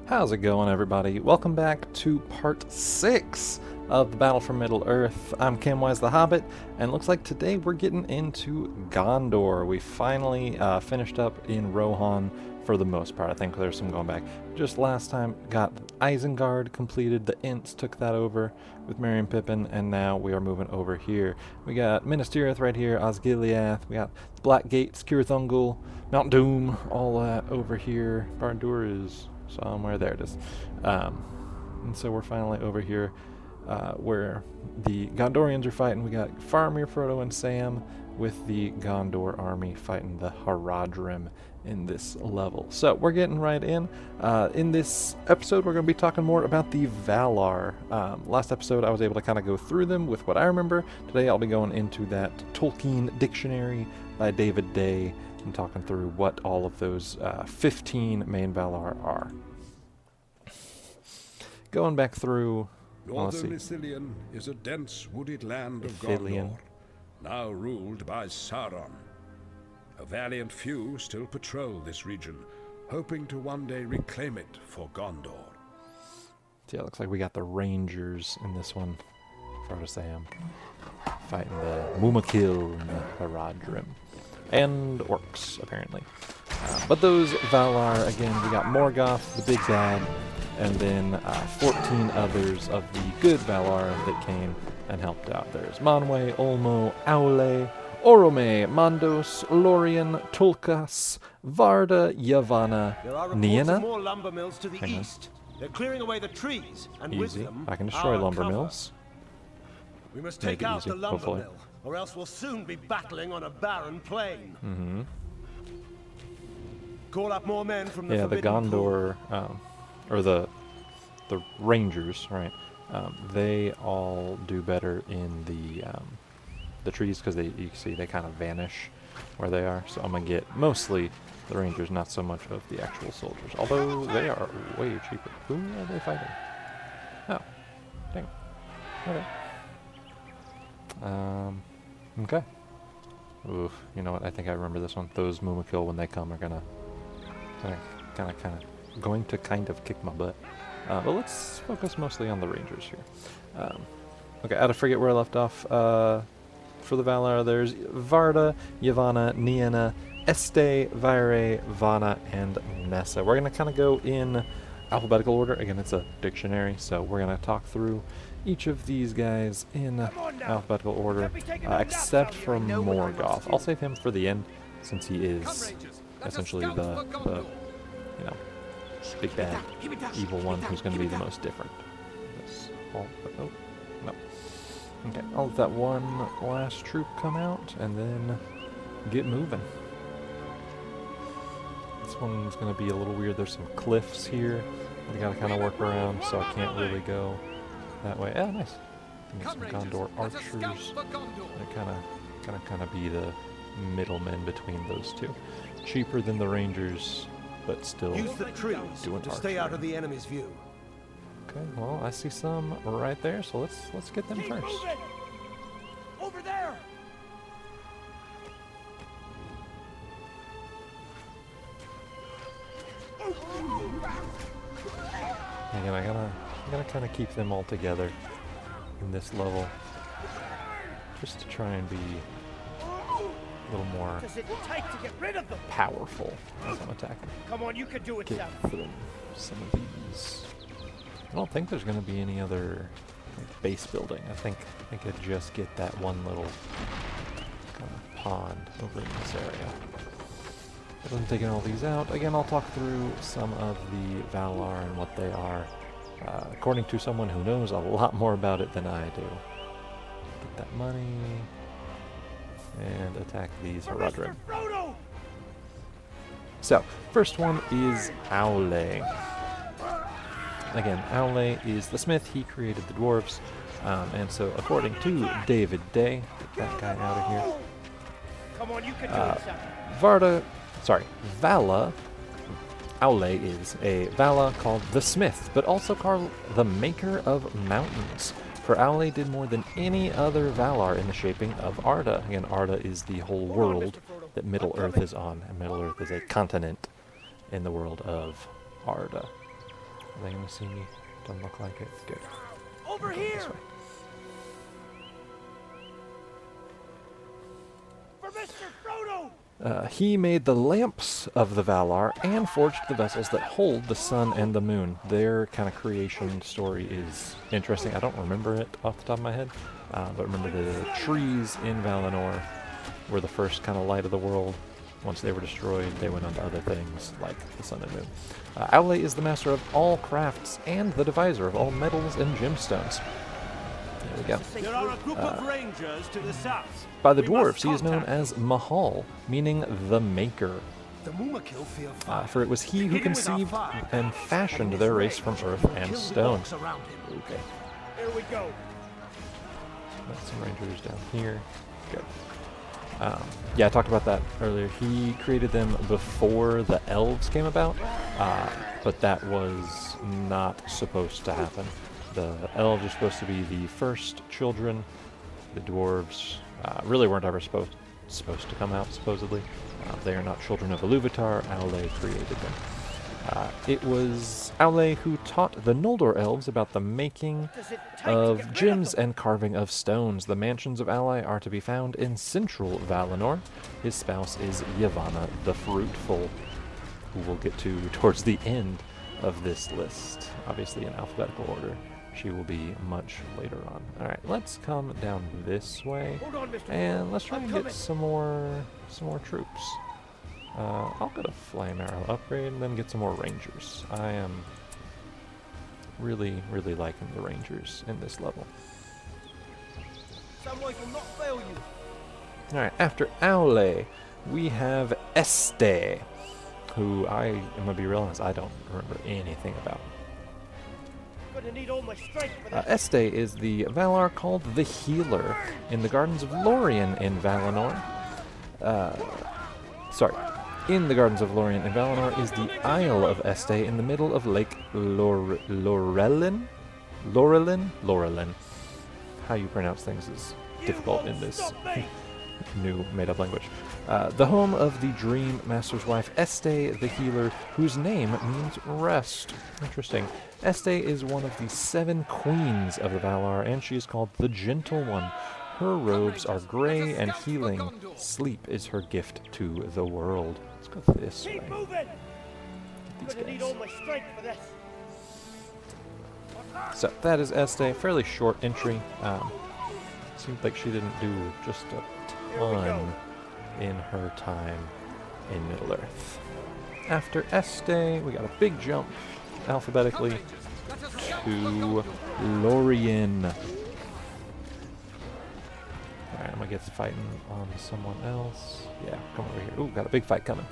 How's it going, everybody? Welcome back to part 6 of the Battle for Middle-earth. I'm Camwise the Hobbit, and it looks like today we're getting into Gondor. We finally finished up in Rohan for the most part. I think there's some going back. Just last time, got Isengard completed, the Ents took that over with Merry and Pippin, and now we are moving over here. We got Minas Tirith right here, Osgiliath, we got Black Gates, Cirith Mount Doom, all that over here. Barad-dûr is somewhere, there it is. And so we're finally over here where the Gondorians are fighting. We got Faramir, Frodo, and Sam with the Gondor army fighting the Haradrim in this level. So we're getting right in. In this episode, we're going to be talking more about the Valar. Last episode, I was able to kind of go through them with what I remember. Today, I'll be going into that Tolkien dictionary by David Day and talking through what all of those 15 main Valar are. Going back through... Northern Ithilien is a dense wooded land of Gondor, now ruled by Sauron. A valiant few still patrol this region, hoping to one day reclaim it for Gondor. Yeah, it looks like we got the Rangers in this one. Frodo Sam fighting the Mumakil and the Haradrim. And orcs, apparently. But those Valar, again, we got Morgoth, the big bad, and then 14 others of the good Valar that came and helped out. There's Manwë, Aulë, Aulë, Oromë, Mandos, Lórien, Tulkas, Varda, Yavanna, Nienna. More lumber mills to the east. They're clearing away the trees, and with them, I can destroy lumber cover. mills. We must Make take it out easy, the lumber hopefully. mill, or else we'll soon be battling on a barren plain. Mm-hmm. Call up more men from the Yeah, the Forbidden Gondor, or the Rangers, right? They all do better in the trees because you can see they kind of vanish where they are. So I'm gonna get mostly the Rangers, not so much of the actual soldiers. Although they are way cheaper. Who are they fighting? Oh, dang. Okay. Okay. Oof. You know what? I think I remember this one. Those Mumakil, when they come, are gonna going to kind of kick my butt. But let's focus mostly on the Rangers here. Okay, I forget where I left off. For the Valar, there's Varda, Yavanna, Nienna, Estë, Vaire, Vanna, and Nessa. We're going to kind of go in alphabetical order. Again, it's a dictionary, so we're going to talk through each of these guys in alphabetical order, except for Morgoth. I'll save him for the end, since he is essentially the you know, big bad evil one who's going to be the most different. Oh, no. Okay, I'll let that one last troop come out and then get moving. This one's going to be a little weird. There's some cliffs here we got to kind of work around, so I can't really go that way. Ah, nice. Get some Gondor archers. They kind of be the middlemen between those two. Cheaper than the Rangers, but still Use the trees doing to stay out of the enemy's view. Okay, well, I see some right there, so let's get them first. Moving. Over there. Again, I gotta kind of keep them all together in this level, just to try and be a little more powerful as I'm attacking. Come on, you can do it, Get through some of these. I don't think there's going to be any other base building. I think I could just get that one little kind of pond over in this area. But I'm taking all these out. Again, I'll talk through some of the Valar and what they are, according to someone who knows a lot more about it than I do. Get that money and attack these Haradrim. So, first one is Aulë. Again, Aulë is the smith. He created the dwarves. And so, according to David Day, get that guy out of here. Come on, you can do it, Vala. Aulë is a Vala called the Smith, but also called the Maker of Mountains. For Aulë did more than any other Valar in the shaping of Arda. Again, Arda is the whole world that Middle-earth is on, and Middle-earth is a continent in the world of Arda. Are they gonna see me? Doesn't look like it. Good. Over Go here! this way. For Mr. Frodo! He made the lamps of the Valar and forged the vessels that hold the sun and the moon. Their kind of creation story is interesting. I don't remember it off the top of my head, but remember the trees in Valinor were the first kind of light of the world. Once they were destroyed, they went on to other things like the sun and moon. Aulë is the master of all crafts and the deviser of all metals and gemstones. There we go. There are a group of rangers to the south. By the We dwarves, must he is known contact as Mahal, meaning the Maker. the Mumakil feel fire. For it was he who Hit him with our conceived fire. and fashioned their race from earth and Kill the stone. orcs around him. Okay, Here we go. got some rangers down here. Good. Yeah, I talked about that earlier. He created them before the elves came about, but that was not supposed to happen. The elves are supposed to be the first children. The dwarves really weren't ever supposed to come out, supposedly. They are not children of Ilúvatar. Aulë created them. It was Aulë who taught the Noldor elves about the making of gems and carving of stones. The mansions of Aulë are to be found in central Valinor. His spouse is Yavanna the Fruitful, who we'll get to towards the end of this list. Obviously in alphabetical order. She will be much later on. Alright, let's come down this way. Hold on, Mr. And let's try I'm and get coming. some more troops. I'll get a flame arrow upgrade and then get some more rangers. I am really liking the rangers in this level. Samwise will not fail you. Alright, after Aulë, we have Estë, who I'm gonna be real honest, I don't remember anything about. Gonna need all my strength for this. Estë is the Valar called the Healer in the Gardens of Lórien in Valinor. In the Gardens of Lórien in Valinor is the Isle of Estë in the middle of Lake Lorelin? How you pronounce things is difficult in this new made-up language. The home of the Dream Master's wife, Estë the Healer, whose name means rest. Interesting. Estë is one of the 7 queens of the Valar, and she is called the Gentle One. Her robes are gray and healing. Sleep is her gift to the world. Let's go this way. Keep moving. These Gonna need guys. all my strength for this. So that is Estë. Fairly short entry. Seems like she didn't do just a ton in her time in Middle-earth. After Estë, we got a big jump alphabetically to Lórien. Alright, I'm gonna get fighting on someone else. Yeah, come over here. Ooh, got a big fight coming.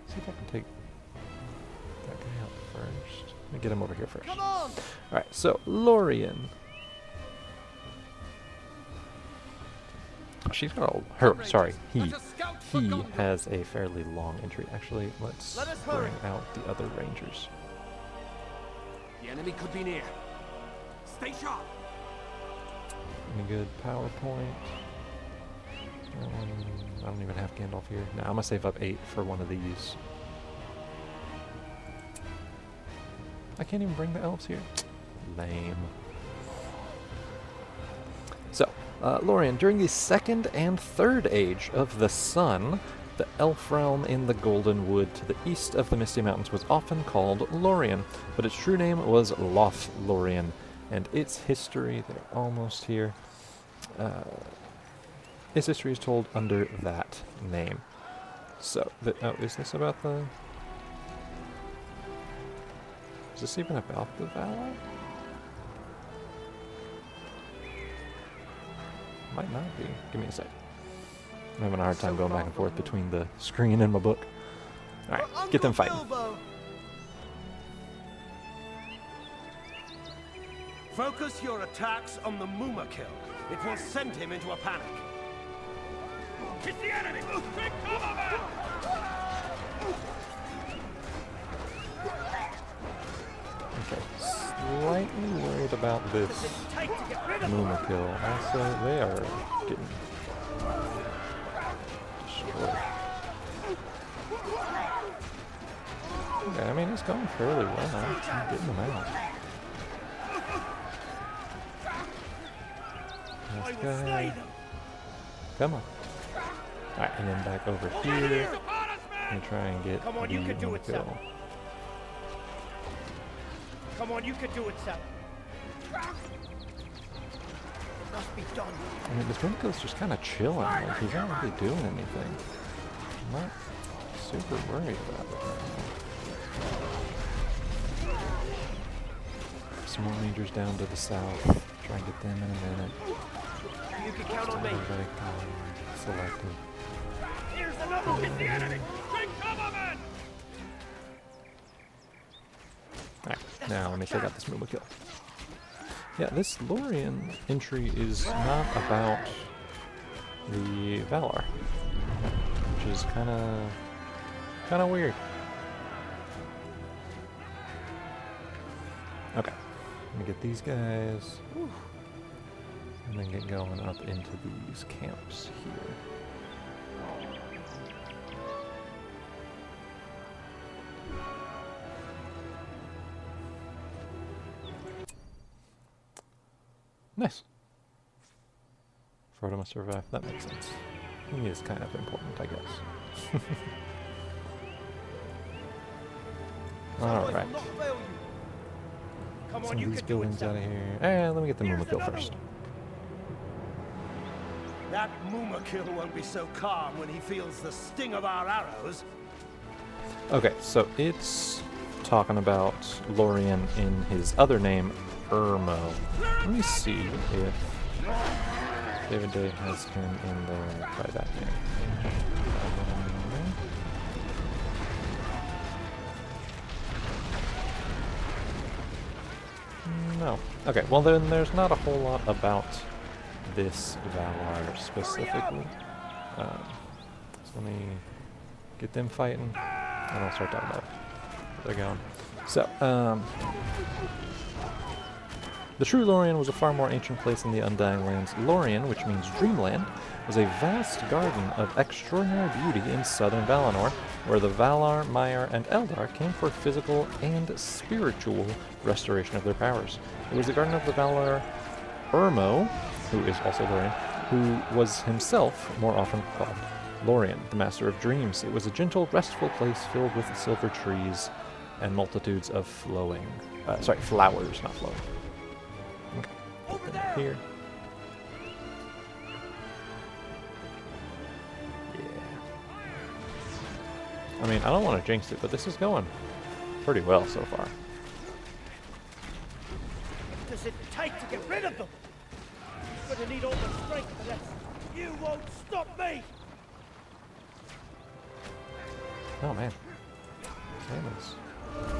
See if I can take that guy out first. Let me get him over here first. Come on. Alright, so Lórien. She's got a he has a fairly long entry. Actually, let's Let us hurry. bring out the other rangers. The enemy could be near. Stay sharp. Any good PowerPoint? I don't even have Gandalf here. Nah, I'm gonna save up 8 for one of these. I can't even bring the elves here. Lame. So, Lórien, during the second and third age of the Sun, the elf realm in the Golden Wood to the east of the Misty Mountains was often called Lórien, but its true name was Lothlórien, and its history, they're almost here, its history is told under that name. So, is this about the... Is this even about the Valar? Might not be. Give me a sec. I'm having a hard time going back and forth between the screen and my book. Alright, get them fighting. Focus your attacks on the Mumakil. It will send him into a panic. It's the enemy! Take cover, man! Okay, slightly worried about this Mumakil. Also, they are getting destroyed. Okay, I mean, it's going fairly well. I'm getting them out. This guy. Come on. Alright, and then back over here. And try and get Come on, you can do it, kill. Sam. Come on, you can do it, Sam. It must be done. I mean, this Mimikill's just kind of chilling. Like, he's not really doing anything. I'm not super worried about it right now. Some more rangers down to the south. Try and get them in a minute. You can count on me. Everybody selected. Here's another. It's the enemy. Take cover, man. Alright, now let me check out this Mumakill. Yeah, this Lórien entry is not about the Valar, which is kind of weird. Okay, let me get these guys, and then get going up into these camps here. Nice. Frodo must survive. That makes sense. He is kind of important, I guess. Alright. Come Some on, of you these can do it, buildings out Sam. of here. Eh, let me get the Here's Mumakill another first. one. That Mumakill won't be so calm when he feels the sting of our arrows. Okay, so it's talking about Lórien in his other name, Oromë. Let me see if David Day has him in there by that name. No. Okay, well then there's not a whole lot about this Valar specifically. So let me get them fighting, and I'll start talking about where they're going. So, the true Lórien was a far more ancient place in the Undying Lands. Lórien, which means dreamland, was a vast garden of extraordinary beauty in southern Valinor, where the Valar, Maiar, and Eldar came for physical and spiritual restoration of their powers. It was the garden of the Valar Oromë, who is also Lórien, who was himself more often called Lórien, the master of dreams. It was a gentle, restful place filled with silver trees and multitudes of flowers, not flowing. Okay. Over there. Here. Yeah. I mean, I don't want to jinx it, but this is going pretty well so far. What does it take to get rid of them? You're gonna need all the strength for this. You won't stop me. Oh man. Sam is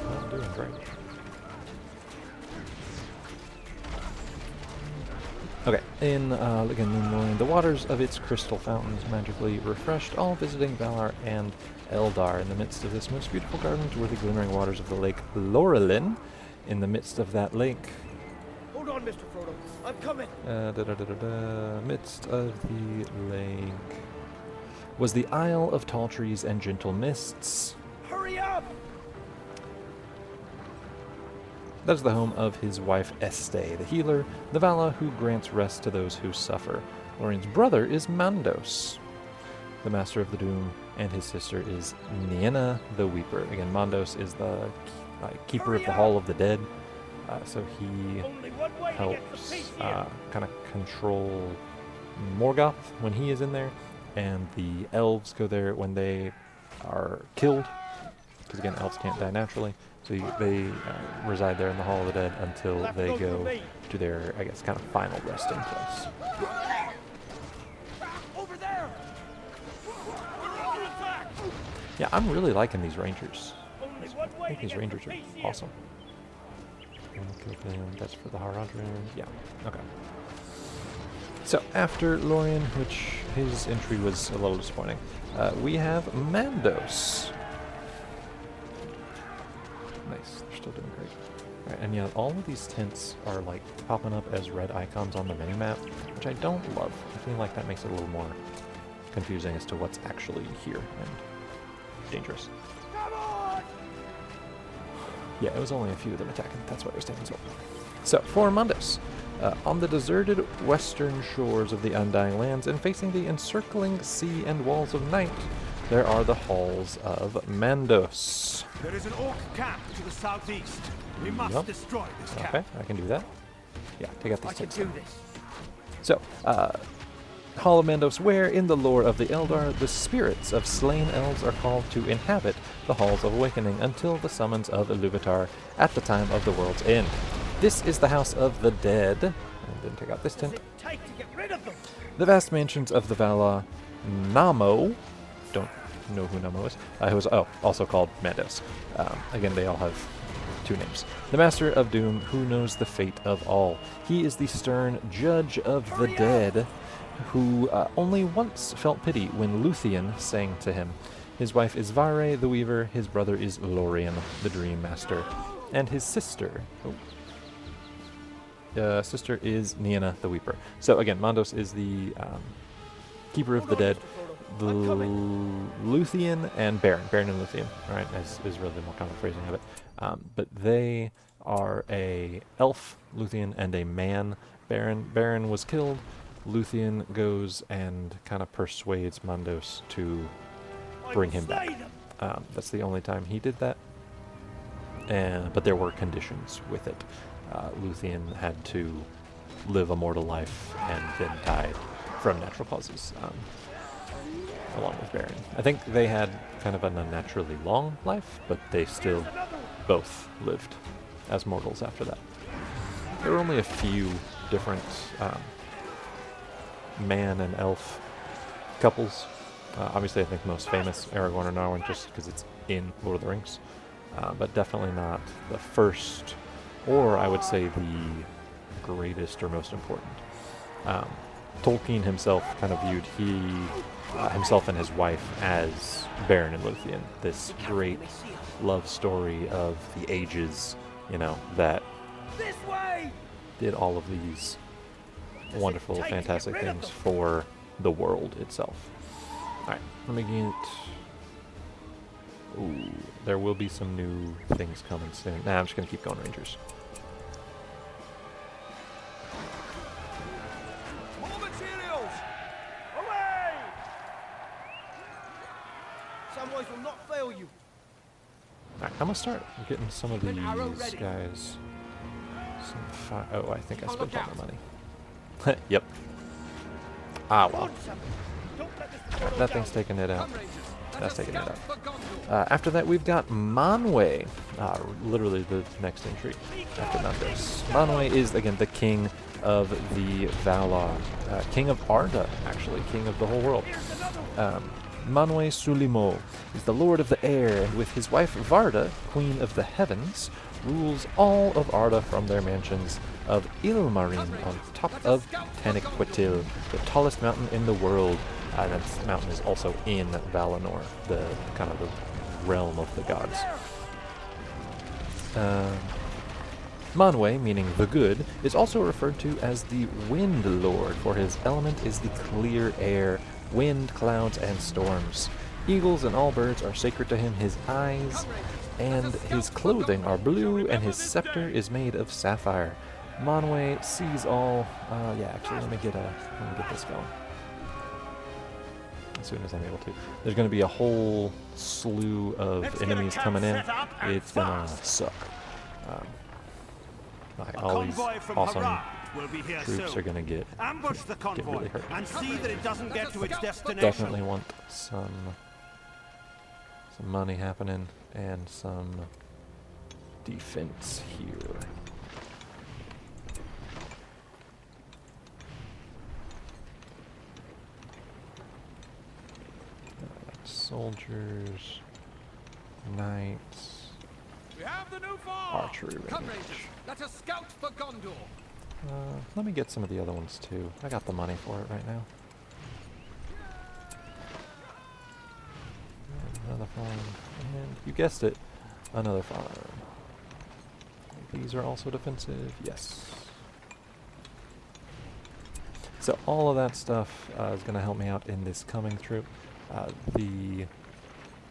not doing great. Okay, in Lórien, the waters of its crystal fountains magically refreshed all visiting Valar and Eldar. In the midst of this most beautiful gardens were the glimmering waters of the lake Lórien. In the midst of that lake, Hold on, Mr. Frodo. I'm coming. midst of the lake was the Isle of Tall Trees and Gentle Mists. Hurry up. That is the home of his wife Estë, the healer, the Vala who grants rest to those who suffer. Lórien's brother is Mandos, the master of the Doom, and his sister is Nienna, the Weeper. Again, Mandos is the keeper of the Hall of the Dead, so he Only one way to get the helps peace here. kind of control Morgoth when he is in there, and the elves go there when they are killed, because again, elves can't die naturally. So they reside there in the Hall of the Dead until they go to their, I guess, kind of final resting place. Over there. Under attack. Yeah, I'm really liking these Rangers. Only I one way think to these get Rangers the are peace here. awesome. Okay, that's for the Haradrim. Yeah, okay. So after Lórien, which his entry was a little disappointing, we have Mandos. Nice, they're still doing great. Alright, and yeah, all of these tents are like popping up as red icons on the minimap, which I don't love. I feel like that makes it a little more confusing as to what's actually here and dangerous. Come on. Yeah, it was only a few of them attacking. That's why it was taking so long. So, for Mandos. On the deserted western shores of the Undying Lands and facing the encircling sea and walls of night, there are the halls of Mandos. There is an orc camp to the southeast. We must destroy this camp. Okay, I can do that. Yeah, take out these I can ticks. do this. So, Hall of Mandos, where in the lore of the Eldar, the spirits of slain elves are called to inhabit the Halls of Awakening until the summons of Iluvatar at the time of the world's end. This is the House of the Dead. And then take out this tent. What does it take to get rid of them? The vast mansions of the Valar Namo. Don't know who Namo is. Who is also called Mandos. Again, they all have two names. The Master of Doom, who knows the fate of all. He is the stern judge of the dead, who only once felt pity when Luthien sang to him. His wife is Vare the Weaver, his brother is Lórien, the Dream Master, and his sister... sister is Nienna the Weeper. So again, Mandos is the keeper of the dead. The Luthien and Baron and Luthien, right, is really the more common phrasing of it. But they are a elf, Luthien, and a man, Baron. Baron was killed. Luthien goes and kind of persuades Mandos to bring him back. That's the only time he did that. But there were conditions with it. Luthien had to live a mortal life and then died from natural causes, along with Baron. I think they had kind of an unnaturally long life, but they still both lived as mortals after that. There were only a few different man and elf couples. Obviously, I think most famous Aragorn and Arwen, just because it's in Lord of the Rings, but definitely not the first, or I would say the greatest or most important. Tolkien himself kind of viewed himself and his wife as Baron and Luthien, this great love story of the ages, that did all of these wonderful, fantastic things for the world itself. Alright, let me get... Ooh, there will be some new things coming soon. Nah, I'm just going to keep going Rangers. More materials! Away! Samwise will not fail you. Alright, I'm going to start getting some of these guys some oh, I think I spent all my money. Yep. Ah, well. That thing's taking it out. That's taking it out. After that, we've got Manwë. Literally the next entry after Mandos. Manwë is, again, the king of the Valar. King of Arda, actually. King of the whole world. Manwë Sulimo is the lord of the air, and with his wife Varda, queen of the heavens, rules all of Arda from their mansions of Ilmarine on top of Taniquetil, the tallest mountain in the world. That mountain is also in Valinor, the kind of the realm of the gods. Manwë, meaning the good, is also referred to as the Wind Lord, for his element is the clear air, wind, clouds, and storms. Eagles and all birds are sacred to him. His eyes and his clothing are blue, and his scepter is made of sapphire. Manwë sees all. Yeah, actually, let me get this going as soon as I'm able to. There's going to be a whole slew of enemies coming in. It's gonna suck. All these awesome troops are gonna get really hurt. And see that it doesn't get to its destination. Definitely want some money happening and some defense here. Soldiers, knights, We have the new archery range. Let us scout for Gondor. Let me get some of the other ones too. I got the money for it right now. Another farm, and you guessed it, another farm. These are also defensive, yes. So all of that stuff is going to help me out in this coming troop. The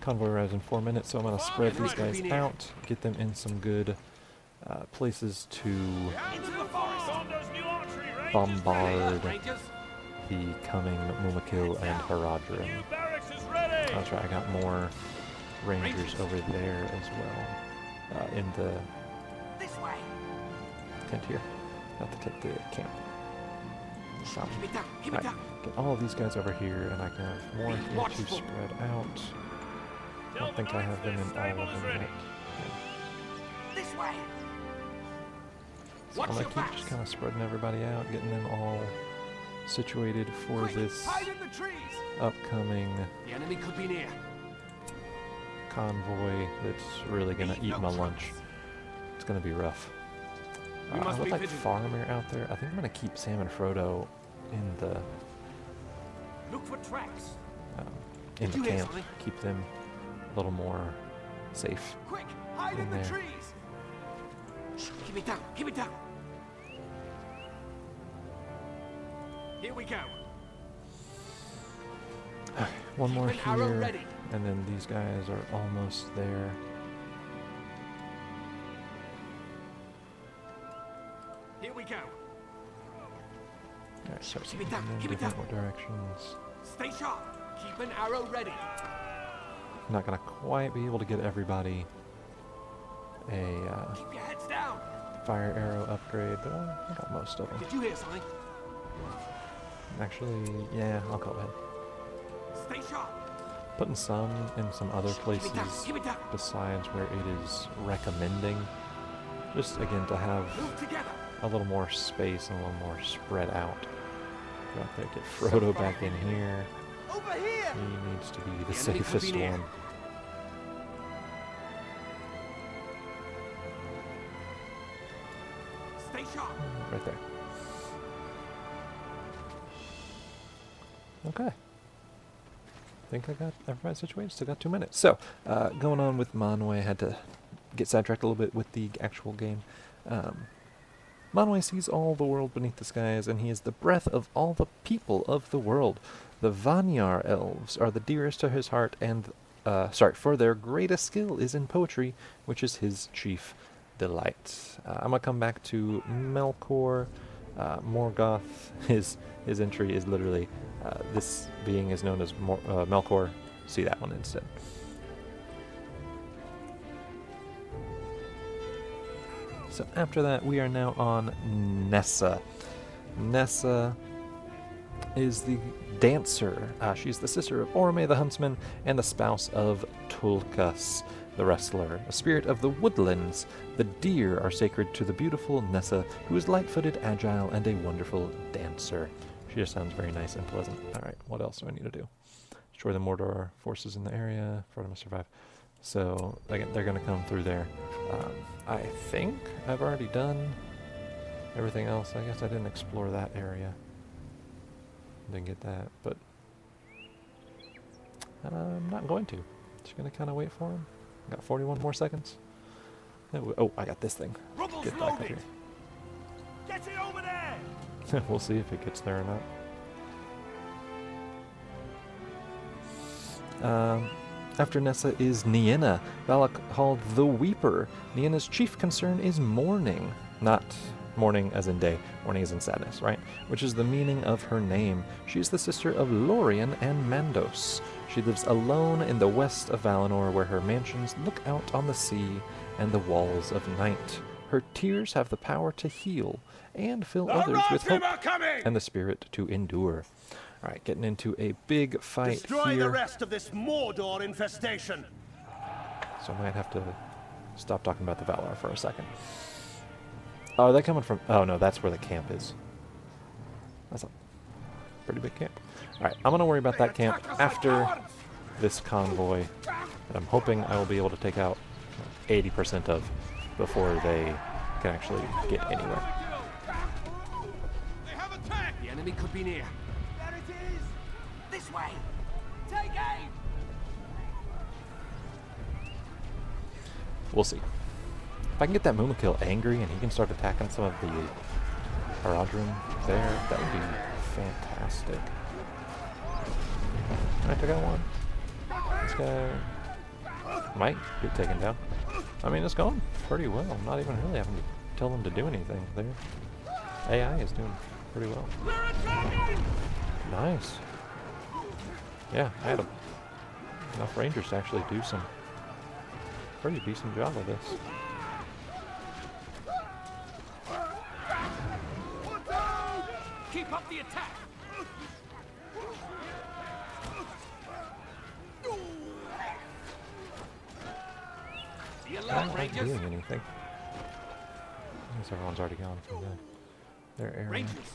convoy arrives in 4 minutes, so I'm going to spread these guys out, get them in some good places to bombard the coming Mumakil and Haradrim. That's right, I got more rangers over there as well, in the tent here, not the tent, the camp. Right, get all of these guys over here, and I can have more here to spread out. I don't think I have them in all of them yet. This way. So I'm going to keep just kind of spreading everybody out, getting them all situated for this upcoming The enemy could be near. convoy that's really going to eat my lunch. It's going to be rough. I would like Faramir out there. I think I'm going to keep Sam and Frodo in the Look for tracks. in the camp. Keep them a little more safe. Quick, hide in the trees. Keep it down. Keep it down. Here we go. One more Keep an arrow here, ready. and then these guys are almost there. Here we go. Alright, start Keep it sending down, them in keep it different directions. Stay sharp. Keep an arrow ready. Not gonna quite be able to get everybody a Keep your heads down. fire arrow upgrade, but I got most of them. Did you hear something? Actually, yeah, I'll go ahead. Stay sharp. Putting some in some other places Keep it down. besides where it is recommending. Just again to have Move together. a little more space and a little more spread out. Go out there, get Frodo back in here. Over here! He needs to be the enemy could safest be near. one. Stay sharp. Right there. Okay. I think I got everybody situated. Still got 2 minutes. So, going on with Manwë, I had to get sidetracked a little bit with the actual game. Manwë sees all the world beneath the skies, and he is the breath of all the people of the world. The Vanyar elves are the dearest to his heart, and for their greatest skill is in poetry, which is his chief delight. I'm gonna come back to Melkor, Morgoth. His entry is literally this being is known as Melkor. See that one instead. So after that, we are now on Nessa. Nessa is the dancer. She's the sister of Oromë the huntsman and the spouse of Tulkas the wrestler. A spirit of the woodlands, the deer are sacred to the beautiful Nessa, who is light-footed, agile, and a wonderful dancer. She just sounds very nice and pleasant. Alright, what else do I need to do? Destroy the Mordor forces in the area. Frodo must survive. So, again, they're going to come through there. I think I've already done everything else. I guess I didn't explore that area. Didn't get that, but I'm not going to. Just going to kind of wait for him. Got 41 more seconds. Oh, I got this thing. Rubble's Get back up loaded. here. Get it over there! We'll see if it gets there or not. After Nessa is Nienna, Balak called the Weeper. Nienna's chief concern is mourning. Not mourning as in day, mourning as in sadness, right? Which is the meaning of her name. She is the sister of Lórien and Mandos. She lives alone in the west of Valinor, where her mansions look out on the sea and the walls of night. Her tears have the power to heal and fill others with hope and the spirit to endure. Alright, getting into a big fight Destroy here. the rest of this Mordor infestation! So I might have to stop talking about the Valar for a second. Oh, are they coming from... Oh, no, that's where the camp is. That's a pretty big camp. Alright, I'm going to worry about that camp after this convoy that I'm hoping I will be able to take out 80% of before they can actually get anywhere. They have attacked. The enemy could be near. There it is. This way. Take aim. We'll see. If I can get that Mumakil angry and he can start attacking some of the Haradrim there, that would be fantastic. Alright, I got one. This guy might get taken down. I mean, it's going pretty well. I'm not even really having to tell them to do anything. Their AI is doing pretty well. Nice. Yeah, I had enough rangers to actually do some pretty decent job of this. Keep up the attack. They're not doing anything. I guess everyone's already gone from their area. Rangers.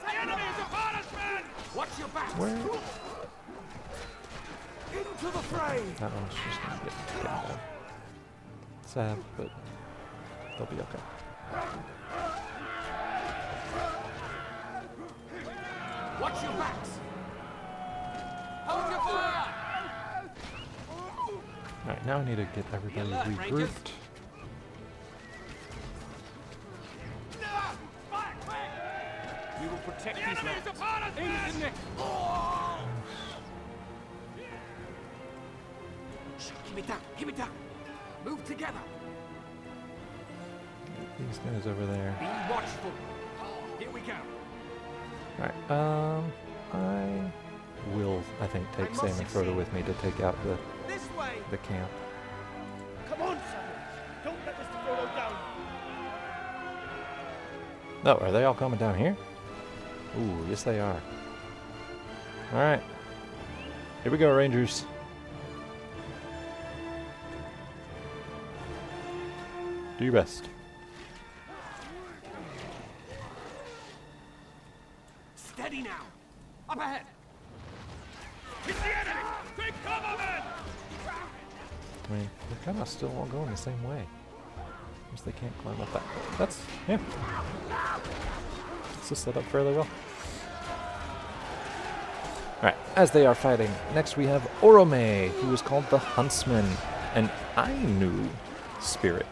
The enemy is upon us, man! Watch your back. Where? Into the fray. That one's just gonna get taken down. Sad, but they'll be okay. Watch your backs. Hold your fire. Alright, now I need to get everybody regrouped. We will protect these lands. Aim at the neck. Give me down. Give me down. Move together. Get these guys over there. Be watchful. Here we go. Alright, I will, I think, take Sam and Frodo with me to take out the camp. Come on, son. Don't let Mr. Frodo down. Oh, are they all coming down here? Ooh, yes they are. Alright. Here we go, Rangers. Do your best. Steady now. Up ahead. It's the enemy. Take cover, men. I mean, they're kind of still all going the same way. Just they can't climb up that. That's, yeah. This is set up fairly well. Alright, as they are fighting, next we have Oromë, who is called the Huntsman, an Ainu spirit,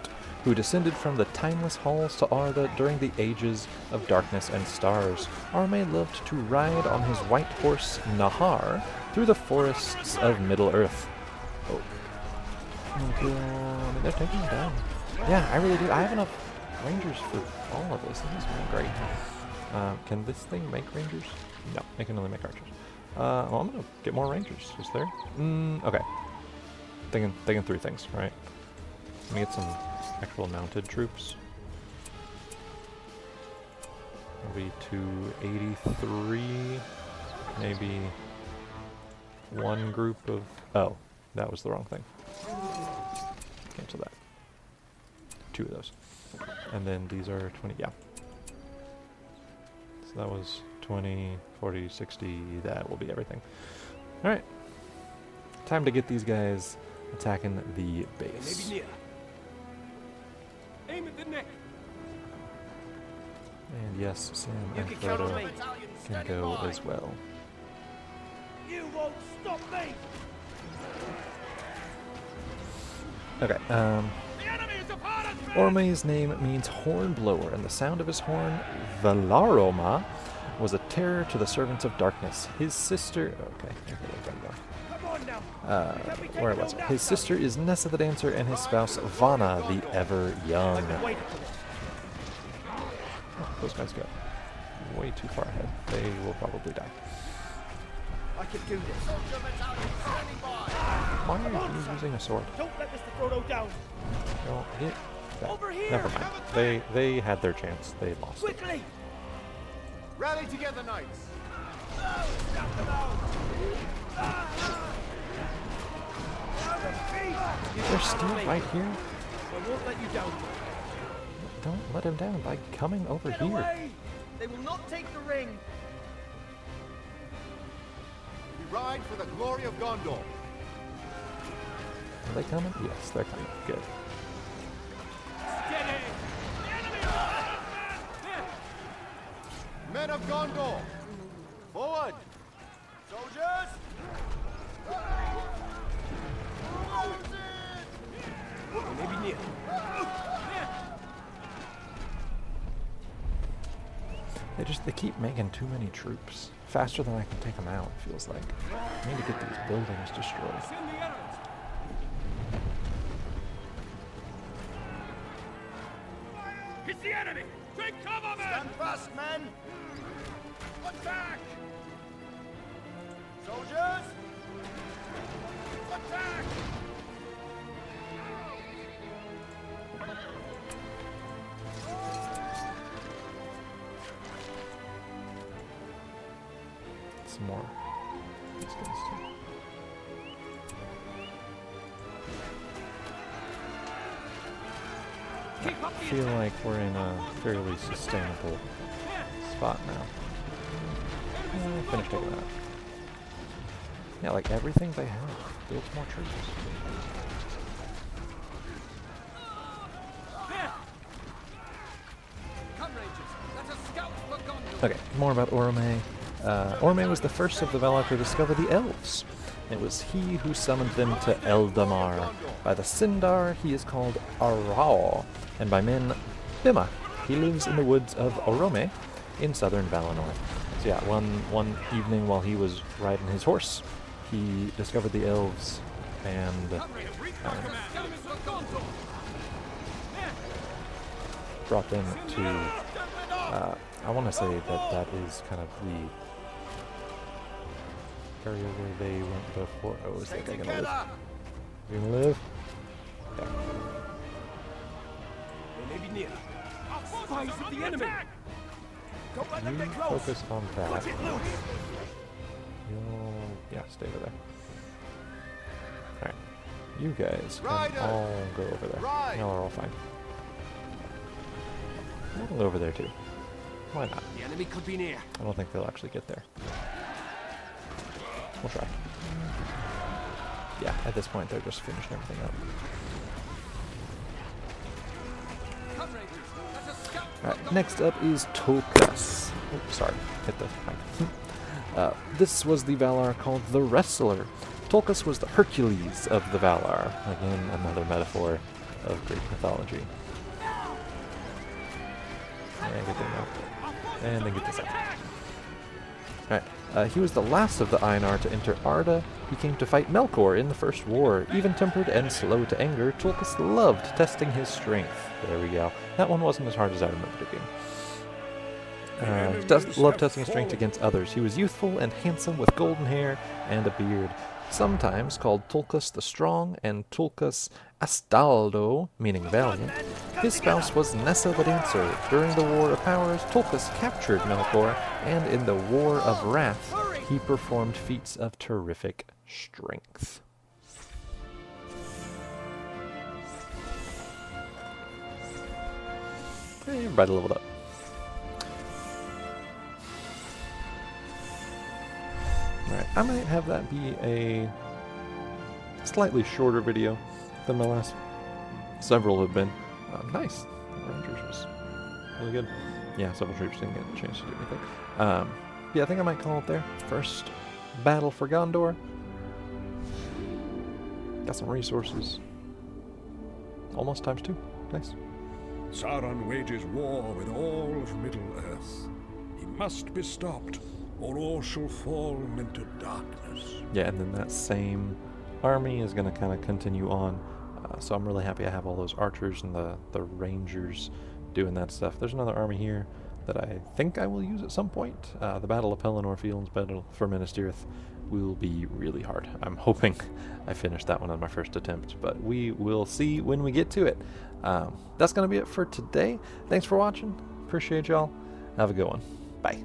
who descended from the timeless halls to Arda during the ages of darkness and stars. Oromë loved to ride on his white horse Nahar through the forests of Middle-earth. Oh. I mean, they're taking him down. Yeah, I really do. I have enough rangers for all of this. This is really great. Can this thing make rangers? No, it can only make archers. Well, I'm gonna get more rangers. Is there? Okay. Thinking through things, right? Let me get some actual mounted troops. Maybe 283. Maybe one group of. Oh, that was the wrong thing. Cancel that. 2 of those. And then these are 20. Yeah. So that was 20, 40, 60. That will be everything. Alright. Time to get these guys attacking the base. Maybe near. Aim at the neck. And yes, Sam and Frodo can go as well. You won't stop me. Okay, Oromë's name means horn blower, and the sound of his horn, Valaroma, was a terror to the servants of darkness. His sister... Okay, where was it? His sister is Nessa the dancer, and his spouse, Vana the ever young. Oh, those guys go way too far ahead. They will probably die. I can do this. Why are you using a sword? Don't let Mr. Frodo down. No, hit that. Over here. Never mind. They had their chance. They lost it. Quickly. Rally together, knights. They're still right here. I won't let you down. Don't let him down by coming over Get here. away. They will not take the ring. We ride for the glory of Gondor. Are they coming? Yes, they're coming. Good. Steady. The enemy is upon us, men. Men of Gondor, forward! Soldiers! Maybe near. They keep making too many troops. Faster than I can take them out, it feels like. I need to get these buildings destroyed. Send the arrows. It's the enemy! Take cover, men! Stand fast, men! Attack! Soldiers! Attack! Some more. These guys too. I feel like we're in a fairly sustainable spot now. Finish taking that. Yeah, like everything they have builds more troops. Okay, more about Oromë. Oromë was the first of the Valar to discover the elves. It was he who summoned them to Eldamar. By the Sindar, he is called Aulë, and by men, Bima. He lives in the woods of Oromë in southern Valinor. So yeah, one evening while he was riding his horse, he discovered the elves and brought them to, I want to say that is kind of the area where they went before. Oh, is that guy gonna live? You gonna live? Yeah. They may be near. Spies of the enemy! Don't let them You get close! focus on that. Put it loose! You'll, yeah, stay over there. Alright. You guys can Rider! all go over there. Ride! Y'all are all fine. I'll go over there too. Why not? The enemy could be near. I don't think they'll actually get there. We'll try. Yeah, at this point they're just finishing everything up. Alright, next up is Tulkas. Oh, sorry, hit the mic. This was the Valar called the Wrestler. Tulkas was the Hercules of the Valar. Again, another metaphor of Greek mythology. And get them out. And then get this out. Alright, he was the last of the Einar to enter Arda. He came to fight Melkor in the First War. Even-tempered and slow to anger, Tulkas loved testing his strength. There we go. That one wasn't as hard as I remembered it being. He does love testing his strength against others. He was youthful and handsome with golden hair and a beard. Sometimes called Tulkas the Strong and Tulkas Astaldo, meaning valiant. His spouse was Nessa the Dancer. During the War of Powers, Tulkas captured Melkor, and in the War of Wrath, he performed feats of terrific strength. Okay, everybody leveled up. Alright, I might have that be a slightly shorter video than my last several have been. Nice. Rangers was really good. Yeah, several troops didn't get a chance to do anything. Yeah, I think I might call it there. First battle for Gondor. Got some resources. Almost ×2. Nice. Sauron wages war with all of Middle-earth. He must be stopped, or all shall fall into darkness. Yeah, and then that same army is going to kind of continue on. So I'm really happy I have all those archers and the rangers doing that stuff. There's another army here that I think I will use at some point. The Battle of Pelennor Fields, Battle for Minas Tirith will be really hard. I'm hoping I finish that one on my first attempt, but we will see when we get to it. That's going to be it for today. Thanks for watching. Appreciate y'all. Have a good one. Bye.